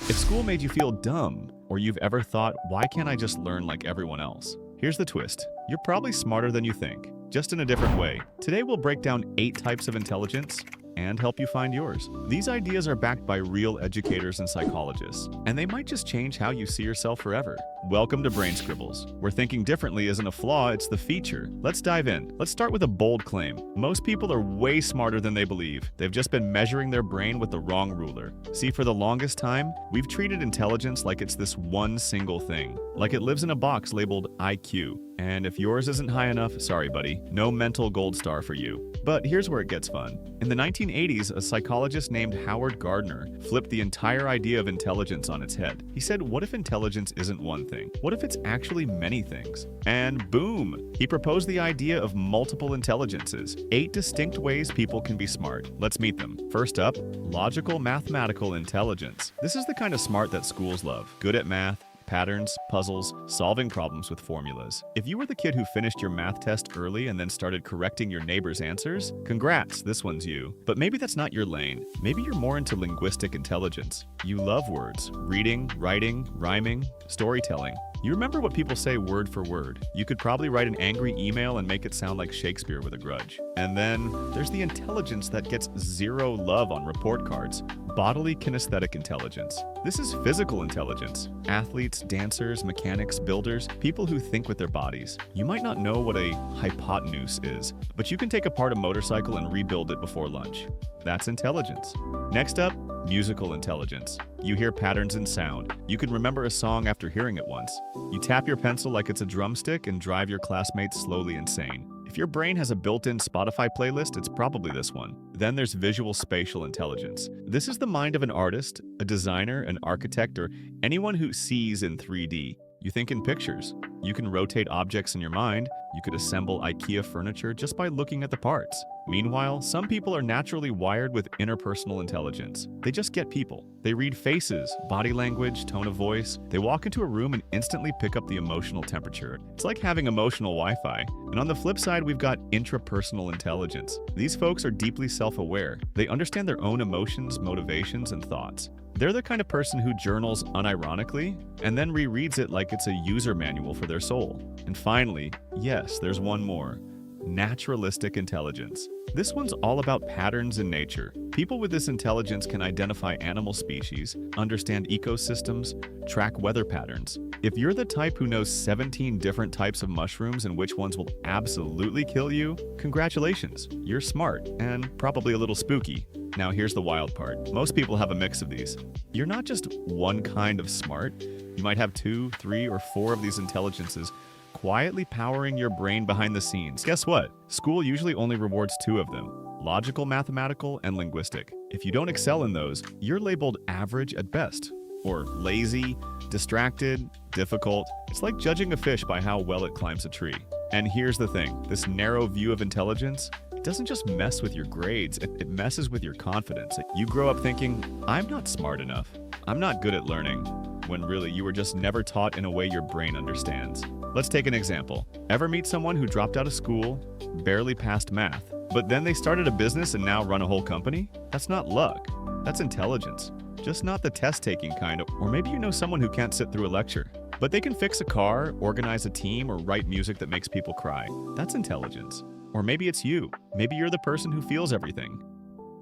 If school made you feel dumb, or you've ever thought, why can't I just learn like everyone else? Here's the twist. You're probably smarter than you think, just in a different way. Today we'll break down 8 types of intelligence and help you find yours. These ideas are backed by real educators and psychologists, and they might just change how you see yourself forever. Welcome to Brain Scribbles, where thinking differently isn't a flaw, it's the feature. Let's dive in. Let's start with a bold claim. Most people are way smarter than they believe. They've just been measuring their brain with the wrong ruler. See, for the longest time, we've treated intelligence like it's this one single thing, like it lives in a box labeled IQ. And if yours isn't high enough, sorry buddy, no mental gold star for you. But here's where it gets fun. In the 1980s, a psychologist named Howard Gardner flipped the entire idea of intelligence on its head. He said, what if intelligence isn't one thing? What if it's actually many things? And boom! He proposed the idea of multiple intelligences, 8 distinct ways people can be smart. Let's meet them. First up, logical mathematical intelligence. This is the kind of smart that schools love. Good at math, patterns, puzzles, solving problems with formulas. If you were the kid who finished your math test early and then started correcting your neighbor's answers, congrats, this one's you. But maybe that's not your lane. Maybe you're more into linguistic intelligence. You love words, reading, writing, rhyming, storytelling. You remember what people say word for word. You could probably write an angry email and make it sound like Shakespeare with a grudge. And then there's the intelligence that gets 0 love on report cards. Bodily kinesthetic intelligence. This is physical intelligence. Athletes, dancers, mechanics, builders, people who think with their bodies. You might not know what a hypotenuse is, but you can take apart a motorcycle and rebuild it before lunch. That's intelligence. Next up, musical intelligence. You hear patterns in sound. You can remember a song after hearing it once. You tap your pencil like it's a drumstick and drive your classmates slowly insane. If your brain has a built-in Spotify playlist, it's probably this one. Then there's visual spatial intelligence. This is the mind of an artist, a designer, an architect, or anyone who sees in 3D. You think in pictures. You can rotate objects in your mind. You could assemble IKEA furniture just by looking at the parts. Meanwhile, some people are naturally wired with interpersonal intelligence. They just get people. They read faces, body language, tone of voice. They walk into a room and instantly pick up the emotional temperature. It's like having emotional Wi-Fi. And on the flip side, we've got intrapersonal intelligence. These folks are deeply self-aware. They understand their own emotions, motivations, and thoughts. They're the kind of person who journals unironically and then rereads it like it's a user manual for their soul. And finally, yes, there's one more. Naturalistic intelligence. This one's all about patterns in nature. People with this intelligence can identify animal species, understand ecosystems, track weather patterns. If you're the type who knows 17 different types of mushrooms and which ones will absolutely kill you, congratulations, you're smart and probably a little spooky. Now here's the wild part. Most people have a mix of these. You're not just one kind of smart. You might have 2, 3, or 4 of these intelligences quietly powering your brain behind the scenes. Guess what? School usually only rewards 2 of them: logical, mathematical, and linguistic. If you don't excel in those, you're labeled average at best, or lazy, distracted, difficult. It's like judging a fish by how well it climbs a tree. And here's the thing, this narrow view of intelligence, it doesn't just mess with your grades, it messes with your confidence. You grow up thinking, I'm not smart enough, I'm not good at learning, when really you were just never taught in a way your brain understands. Let's take an example. Ever meet someone who dropped out of school, barely passed math, but then they started a business and now run a whole company? That's not luck, that's intelligence. Just not the test-taking kind. Or maybe you know someone who can't sit through a lecture, but they can fix a car, organize a team, or write music that makes people cry. That's intelligence. Or maybe it's you. Maybe you're the person who feels everything.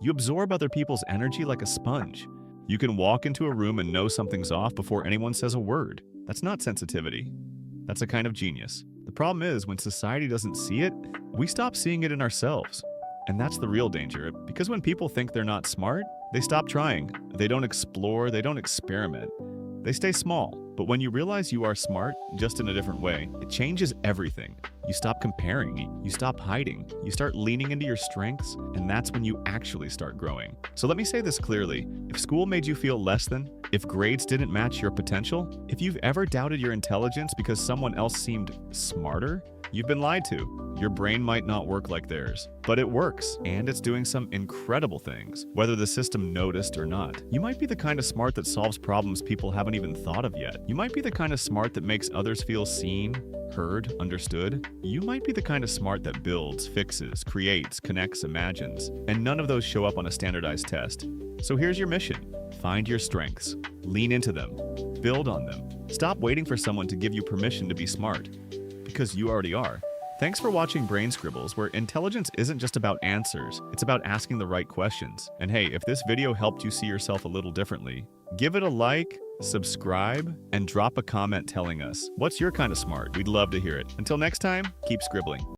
You absorb other people's energy like a sponge. You can walk into a room and know something's off before anyone says a word. That's not sensitivity. That's a kind of genius. The problem is, when society doesn't see it, we stop seeing it in ourselves. And that's the real danger, because when people think they're not smart, they stop trying. They don't explore, they don't experiment. They stay small. But when you realize you are smart, just in a different way, it changes everything. You stop comparing, you stop hiding, you start leaning into your strengths, and that's when you actually start growing. So let me say this clearly. If school made you feel less than, if grades didn't match your potential, if you've ever doubted your intelligence because someone else seemed smarter, you've been lied to. Your brain might not work like theirs, but it works, and it's doing some incredible things, whether the system noticed or not. You might be the kind of smart that solves problems people haven't even thought of yet. You might be the kind of smart that makes others feel seen, heard, understood. You might be the kind of smart that builds, fixes, creates, connects, imagines, and none of those show up on a standardized test. So here's your mission. Find your strengths, lean into them, build on them. Stop waiting for someone to give you permission to be smart, because you already are. Thanks for watching Brain Scribbles, where intelligence isn't just about answers, it's about asking the right questions. And hey, if this video helped you see yourself a little differently, give it a like, subscribe, and drop a comment telling us, what's your kind of smart? We'd love to hear it. Until next time, keep scribbling.